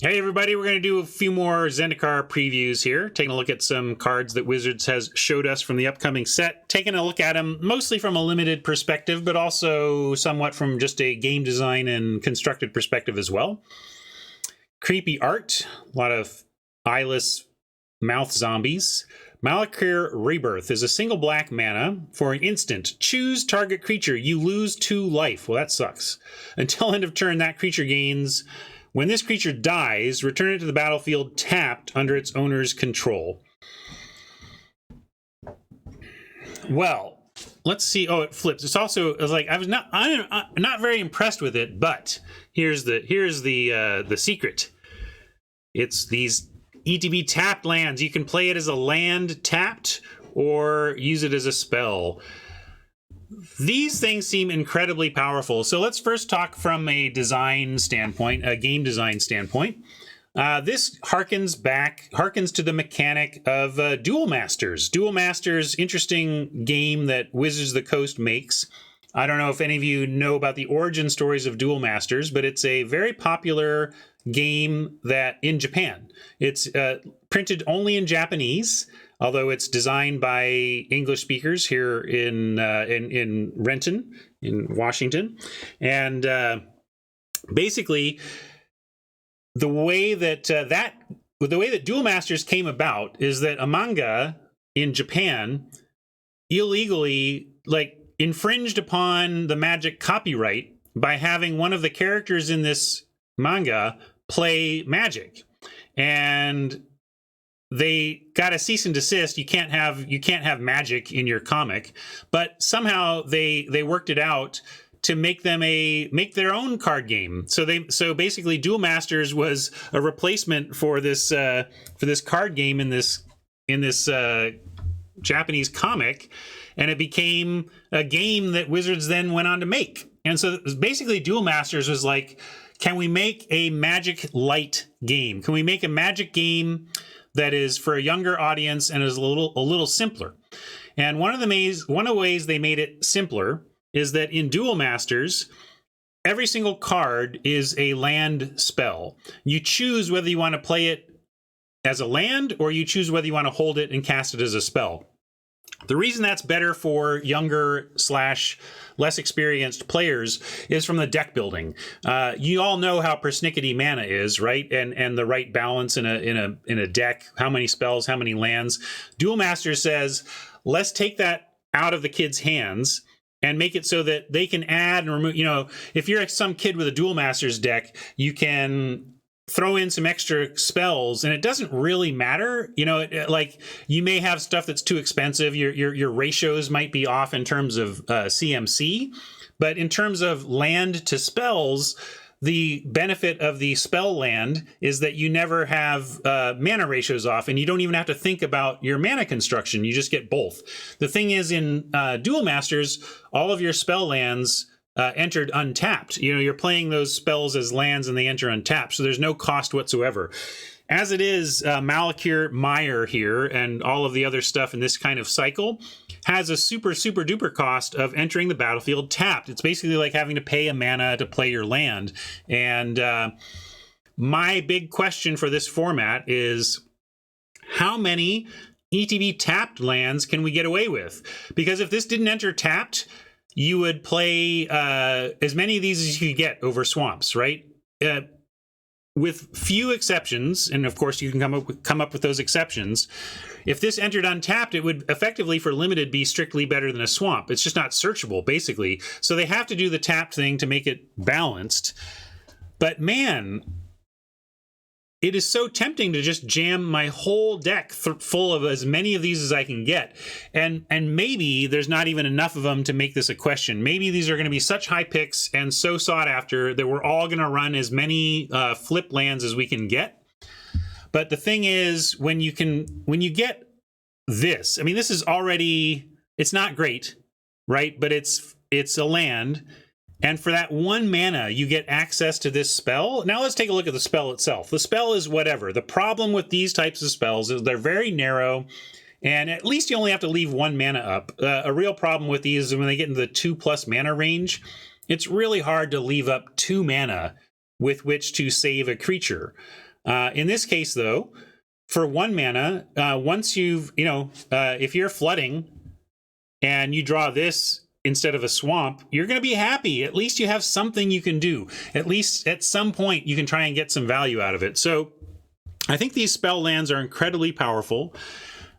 Hey everybody, we're going to do a few more Zendikar previews here, taking a look at some cards that Wizards has showed us from the upcoming set, taking a look at them mostly from a limited perspective, but also somewhat from just a game design and constructed perspective as well. Creepy art, a lot of eyeless mouth zombies. Malakir Rebirth is a single black mana for an instant. Choose target creature. You lose 2 life. Well, that sucks. Until end of turn, that creature gains... When this creature dies, return it to the battlefield tapped under its owner's control. Well, let's see. Oh, it flips. It's like I'm not very impressed with it, but here's the secret. It's these ETB tapped lands. You can play it as a land tapped or use it as a spell. These things seem incredibly powerful. So let's first talk from a design standpoint, a game design standpoint. This harkens to the mechanic of Duel Masters. Duel Masters, interesting game that Wizards of the Coast makes. I don't know if any of you know about the origin stories of Duel Masters, but it's a very popular game that in Japan. It's printed only in Japanese, although it's designed by English speakers here in Renton, in Washington. And basically, the way that Duel Masters came about is that a manga in Japan illegally infringed upon the Magic copyright by having one of the characters in this manga play Magic. And they got a cease and desist. You can't have Magic in your comic, but somehow they worked it out to make their own card game. So basically, Duel Masters was a replacement for this card game in this Japanese comic, and it became a game that Wizards then went on to make. And so basically, Duel Masters was like, can we make a Magic light game? Can we make a Magic game that is for a younger audience and is a little simpler? And one of the ways they made it simpler is that in Duel Masters, every single card is a land spell. You choose whether you want to play it as a land or you choose whether you want to hold it and cast it as a spell. The reason that's better for younger / less experienced players is from the deck building. You all know how persnickety mana is, right? And the right balance in a deck. How many spells? How many lands? Duel Master says, let's take that out of the kids' hands and make it so that they can add and remove. If you're some kid with a Duel Masters deck, you can throw in some extra spells and it doesn't really matter. You may have stuff that's too expensive. Your ratios might be off in terms of CMC, but in terms of land to spells, the benefit of the spell land is that you never have mana ratios off, and you don't even have to think about your mana construction. You just get both. The thing is, in Duel Masters, all of your spell lands entered untapped. You're playing those spells as lands and they enter untapped, so there's no cost whatsoever. As it is, Malakir Mire here and all of the other stuff in this kind of cycle has a super duper cost of entering the battlefield tapped. It's basically like having to pay a mana to play your land. And my big question for this format is, how many ETB tapped lands can we get away with? Because if this didn't enter tapped, you would play as many of these as you could get over swamps, right? With few exceptions, and of course you can come up with those exceptions. If this entered untapped, it would effectively, for limited, be strictly better than a swamp. It's just not searchable, basically. So they have to do the tapped thing to make it balanced. But man, it is so tempting to just jam my whole deck full of as many of these as I can get. And maybe there's not even enough of them to make this a question. Maybe these are going to be such high picks and so sought after that we're all going to run as many flip lands as we can get. But the thing is, when you get this, I mean, this is already, it's not great, right? But it's a land. And for that 1 mana, you get access to this spell. Now let's take a look at the spell itself. The spell is whatever. The problem with these types of spells is they're very narrow, and at least you only have to leave 1 mana up. A real problem with these is when they get into the 2+ mana range, it's really hard to leave up 2 mana with which to save a creature. In this case, though, for 1 mana, once you've, if you're flooding and you draw this instead of a swamp, you're going to be happy. At least you have something you can do. At least at some point you can try and get some value out of it. So I think these spell lands are incredibly powerful.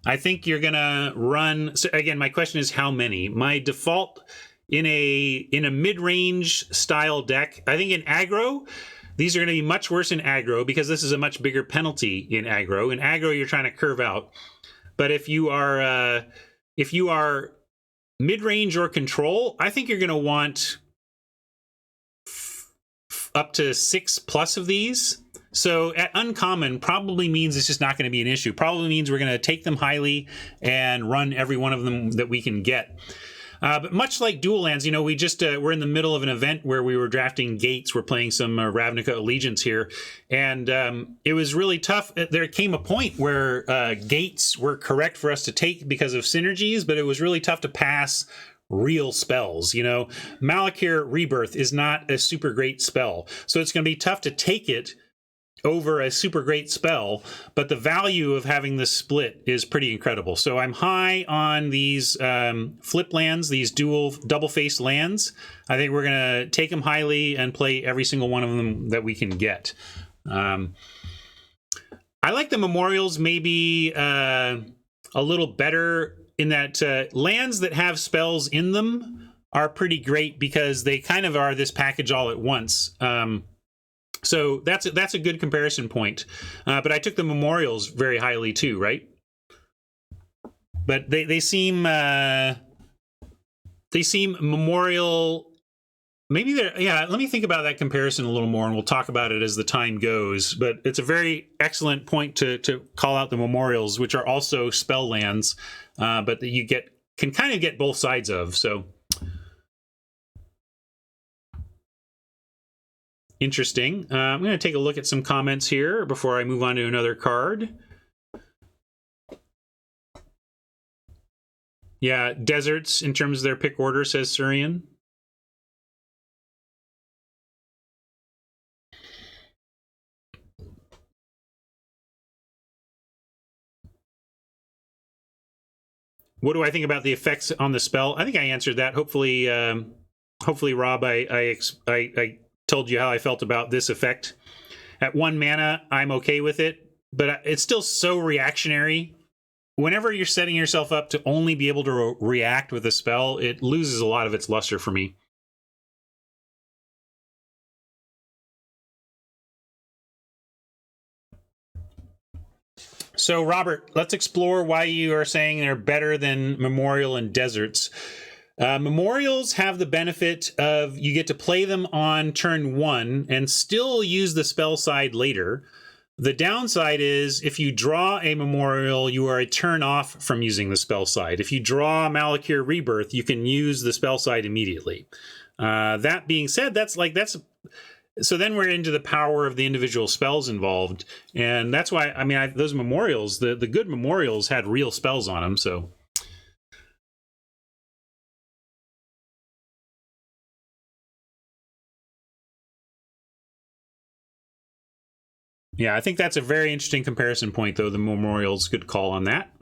I think you're going to run... So again, my question is how many? My default in a mid-range style deck, I think in aggro, these are going to be much worse in aggro because this is a much bigger penalty in aggro. In aggro, you're trying to curve out. But if you are mid-range or control, I think you're going to want up to 6+ of these. So at uncommon probably means it's just not going to be an issue. Probably means we're going to take them highly and run every one of them that we can get. But much like dual lands, we're in the middle of an event where we were drafting Gates. We're playing some Ravnica Allegiance here. And it was really tough. There came a point where Gates were correct for us to take because of synergies, but it was really tough to pass real spells. Malakir Rebirth is not a super great spell. So it's going to be tough to take it over a super great spell, but the value of having this split is pretty incredible. So I'm high on these flip lands, these double-faced lands. I think we're going to take them highly and play every single one of them that we can get. I like the memorials maybe a little better in that lands that have spells in them are pretty great because they kind of are this package all at once. So that's a good comparison point. But I took the memorials very highly too, right? But they seem memorial. Maybe they're, yeah. Let me think about that comparison a little more, and we'll talk about it as the time goes. But it's a very excellent point to call out the memorials, which are also spell lands, but that you can kind of get both sides of. So. Interesting. I'm going to take a look at some comments here before I move on to another card. Yeah, deserts in terms of their pick order, says Surian. What do I think about the effects on the spell? I think I answered that. Hopefully, Rob, I told you how I felt about this effect. At 1 mana, I'm okay with it, but it's still so reactionary. Whenever you're setting yourself up to only be able to react with a spell, it loses a lot of its luster for me. So, Robert, let's explore why you are saying they're better than Memorial and Deserts. Memorials have the benefit of you get to play them on turn 1 and still use the spell side later. The downside is if you draw a Memorial, you are a turn off from using the spell side. If you draw Malakir Rebirth, you can use the spell side immediately. That being said, so then we're into the power of the individual spells involved, and that's why those Memorials, the good Memorials had real spells on them. So. Yeah, I think that's a very interesting comparison point, though. The Memorial's good call on that.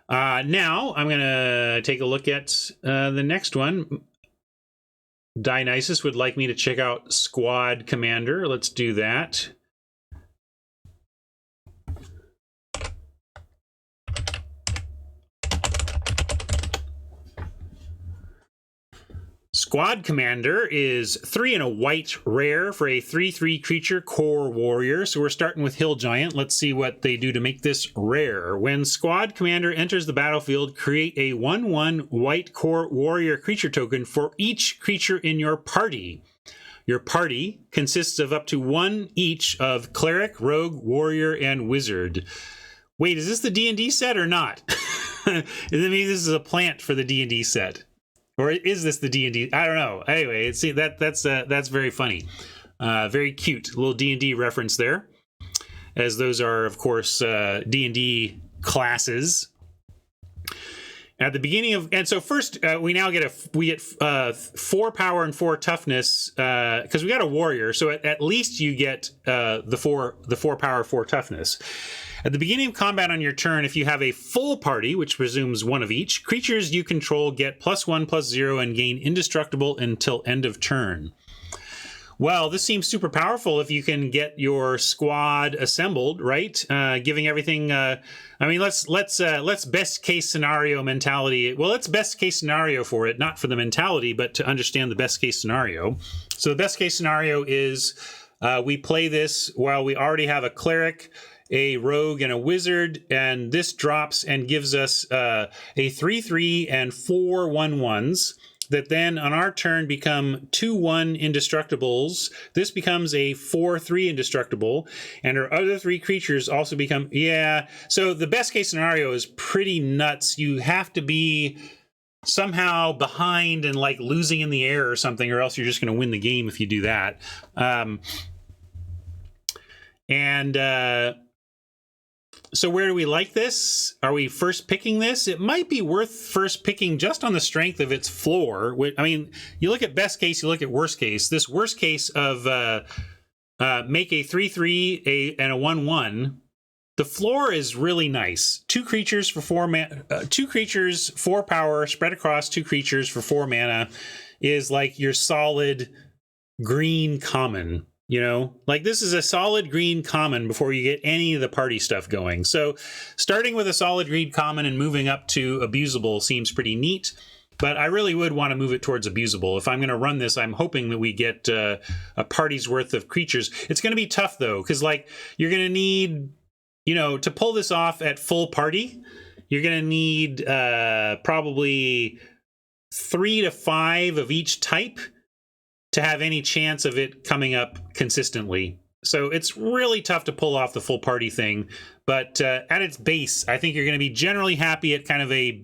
Now, I'm going to take a look at the next one. Dionysus would like me to check out Squad Commander. Let's do that. Squad Commander is 3 and a white rare for a 3/3 creature core warrior. So we're starting with Hill Giant. Let's see what they do to make this rare. When Squad Commander enters the battlefield, create a 1/1 white core warrior creature token for each creature in your party. Your party consists of up to 1 each of Cleric, Rogue, Warrior, and Wizard. Wait, is this the D&D set or not? Maybe this is a plant for the D&D set. Or is this the D&D? I don't know. Anyway, see that's very funny, very cute little D&D reference there, as those are of course D&D classes. At the beginning of, and so first we now get 4 power and 4 toughness because we got a warrior. So at least you get the four power, 4 toughness. At the beginning of combat on your turn, if you have a full party, which presumes one of each, creatures you control get +1/+0 and gain indestructible until end of turn. Well, this seems super powerful if you can get your squad assembled, right? Giving everything. I mean, let's best case scenario mentality. Well, let's best case scenario for it, not for the mentality, but to understand the best case scenario. So the best case scenario is we play this while we already have a cleric, a rogue, and a wizard, and this drops and gives us a 3/3 and 4 1/1s. That then on our turn become 2/1 indestructibles. This becomes a 4/3 indestructible, and our other 3 creatures also become, so the best case scenario is pretty nuts. You have to be somehow behind and like losing in the air or something, or else you're just going to win the game if you do that. So where do we like this? Are we first picking this? It might be worth first picking just on the strength of its floor. I mean, you look at best case, you look at worst case. This worst case of make a 3/3 and a 1/1. The floor is really nice. 2 creatures for 4 2 creatures, 4 power, spread across 2 creatures for 4 mana is like your solid green common. You know, like this is a solid green common before you get any of the party stuff going. So starting with a solid green common and moving up to abusable seems pretty neat, but I really would want to move it towards abusable. If I'm going to run this, I'm hoping that we get a party's worth of creatures. It's going to be tough though, because like you're going to need, to pull this off at full party, you're going to need probably 3 to 5 of each type to have any chance of it coming up consistently. So it's really tough to pull off the full party thing, but at its base, I think you're going to be generally happy at kind of a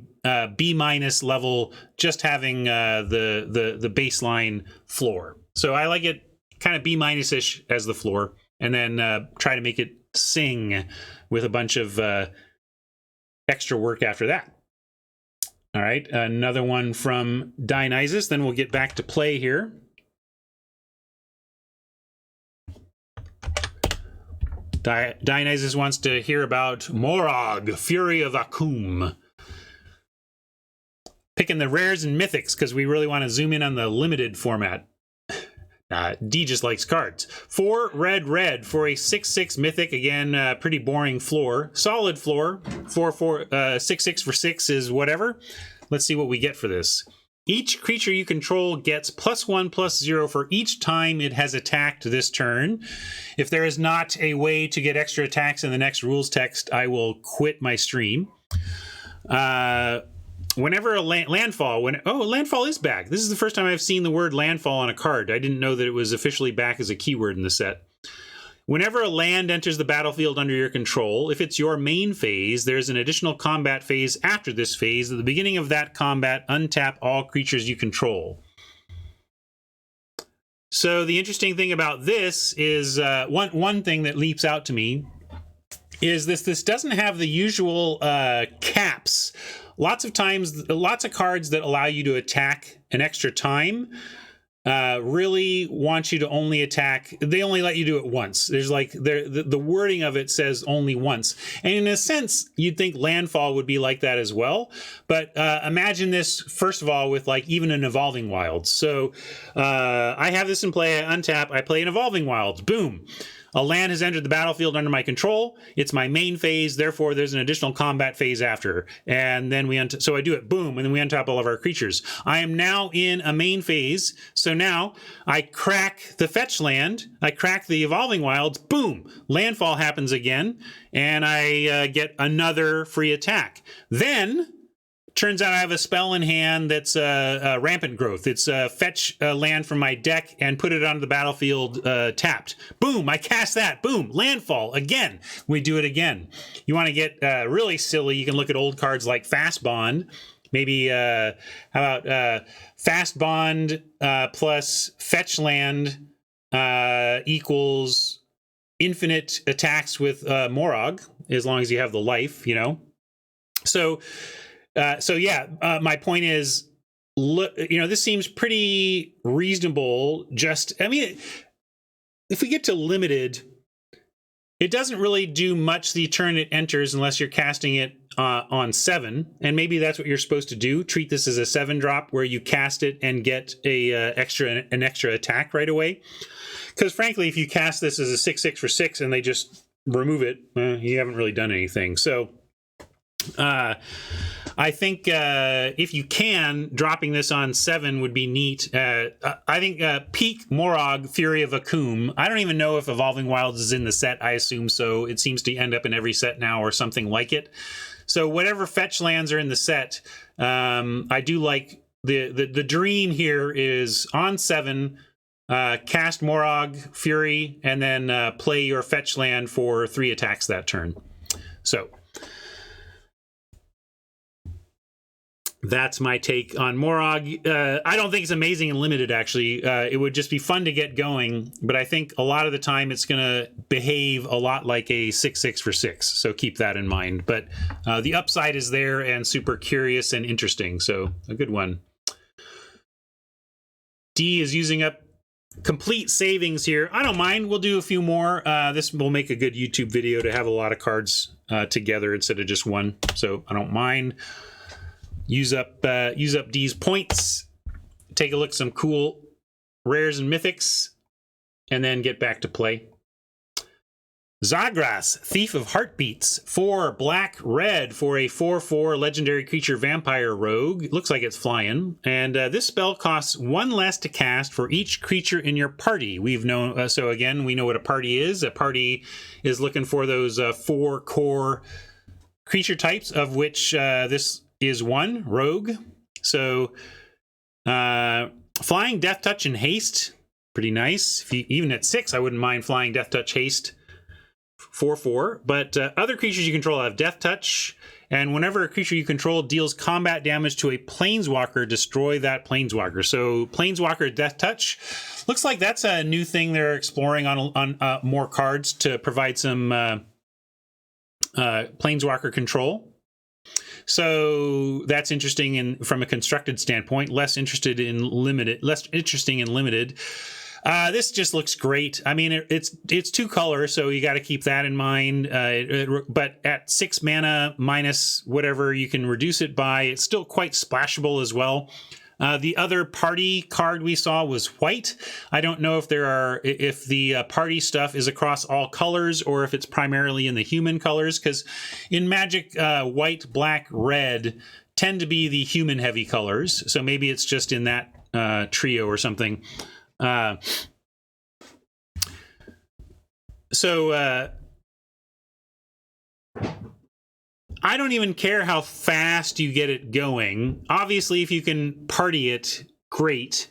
B- level, just having the baseline floor. So I like it kind of B-ish as the floor, and then try to make it sing with a bunch of extra work after that. All right, another one from Dionysus, then we'll get back to play here. Dionysus wants to hear about Moraug, Fury of Akum. Picking the rares and mythics because we really want to zoom in on the limited format. D just likes cards. 4 red for a 6/6 mythic. Again, pretty boring floor. Solid floor. 6/6 for 6 is whatever. Let's see what we get for this. Each creature you control gets +1/+0 for each time it has attacked this turn. If there is not a way to get extra attacks in the next rules text, I will quit my stream. Whenever a landfall, landfall is back. This is the first time I've seen the word landfall on a card. I didn't know that it was officially back as a keyword in the set. Whenever a land enters the battlefield under your control, if it's your main phase, there's an additional combat phase after this phase. At the beginning of that combat, untap all creatures you control. So the interesting thing about this is one thing that leaps out to me is this doesn't have the usual caps. Lots of times, lots of cards that allow you to attack an extra time really want you to only attack. They only let you do it once. There's like the wording of it says only once, and in a sense you'd think landfall would be like that as well, but imagine this first of all with like even an evolving wilds. So I have this in play. I untap, I play an evolving wilds, boom, a land has entered the battlefield under my control. It's my main phase, therefore there's an additional combat phase after. And then so I do it, boom, and then we untap all of our creatures. I am now in a main phase, so now I crack the fetch land, I crack the evolving wilds, boom, landfall happens again, and I get another free attack. Then turns out I have a spell in hand that's rampant growth. It's fetch land from my deck and put it onto the battlefield tapped. Boom, I cast that. Boom, landfall. Again, we do it again. You want to get really silly, you can look at old cards like Fast Bond. Maybe, how about Fast Bond plus fetch land equals infinite attacks with Moraug, as long as you have the life, So So yeah, my point is, look, this seems pretty reasonable. I mean, if we get to limited, it doesn't really do much the turn it enters unless you're casting it on 7, and maybe that's what you're supposed to do. Treat this as a 7 drop where you cast it and get an extra attack right away. Because frankly, if you cast this as a 6/6 for 6 and they just remove it, you haven't really done anything. So I think if you can, dropping this on 7 would be neat. I think peak Moraug, Fury of Akum. I don't even know if Evolving Wilds is in the set. I assume so. It seems to end up in every set now or something like it. So whatever fetch lands are in the set, I do like the dream here is on 7, cast Moraug, Fury, and then play your fetch land for 3 attacks that turn. So that's my take on Moraug. I don't think it's amazing and limited, actually. It would just be fun to get going, but I think a lot of the time it's going to behave a lot like a 6/6 for 6, so keep that in mind. But the upside is there and super curious and interesting, so a good one. D is using up complete savings here. I don't mind. We'll do a few more. This will make a good YouTube video to have a lot of cards together instead of just one, so I don't mind. Use up D's points, take a look at some cool rares and mythics, and then get back to play. Zagras, Thief of Heartbeats, 4 black red for a 4/4 legendary creature vampire rogue. Looks like it's flying, and this spell costs 1 less to cast for each creature in your party. We've known so again we know what a party is. A party is looking for those 4 core creature types, of which this is 1, Rogue. So flying, Death Touch, and Haste, pretty nice. Even at 6, I wouldn't mind flying, Death Touch, Haste, 4/4. But other creatures you control have Death Touch, and whenever a creature you control deals combat damage to a Planeswalker, destroy that Planeswalker. So Planeswalker, Death Touch. Looks like that's a new thing they're exploring on more cards to provide some Planeswalker control. So that's interesting from a constructed standpoint. Less interesting in limited. This just looks great. I mean, it's 2 color, so you got to keep that in mind. But at 6 mana minus whatever you can reduce it by, it's still quite splashable as well. The other party card we saw was white. I don't know if the party stuff is across all colors or if it's primarily in the human colors, because in Magic, white, black, red tend to be the human heavy colors. So maybe it's just in that trio or something. I don't even care how fast you get it going. Obviously, if you can party it, great.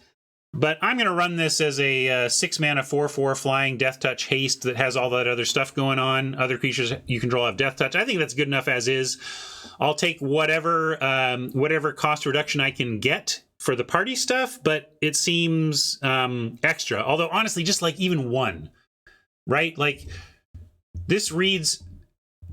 But I'm going to run this as a 6 mana 4/4 flying Death Touch Haste that has all that other stuff going on. Other creatures you control have Death Touch. I think that's good enough as is. I'll take whatever cost reduction I can get for the party stuff, but it seems extra. Although honestly, just like even 1, right? Like this reads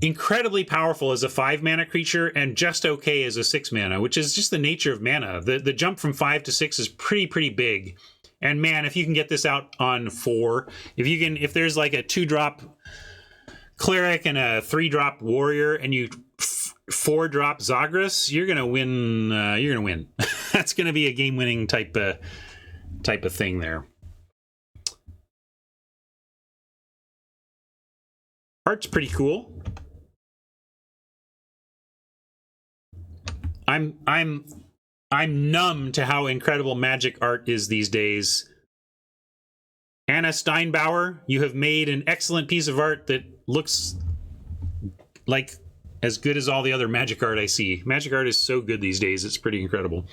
incredibly powerful as a 5 mana creature and just okay as a 6 mana, which is just the nature of mana. The jump from 5 to 6 is pretty big. And man, if you can get this out on 4, if there's like a 2-drop cleric and a 3-drop warrior and you 4-drop Zagras, you're gonna win. That's gonna be a game-winning type of thing there. Art's pretty cool. I'm numb to how incredible Magic art is these days. Anna Steinbauer, you have made an excellent piece of art that looks like as good as all the other Magic art I see. Magic art is so good these days, it's pretty incredible.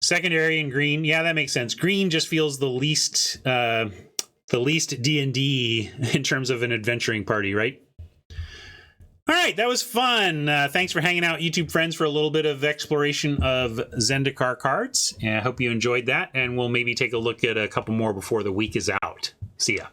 Secondary in green, yeah, that makes sense. Green just feels the least D&D in terms of an adventuring party, right? All right, that was fun. Thanks for hanging out, YouTube friends, for a little bit of exploration of Zendikar cards. I hope you enjoyed that, and we'll maybe take a look at a couple more before the week is out. See ya.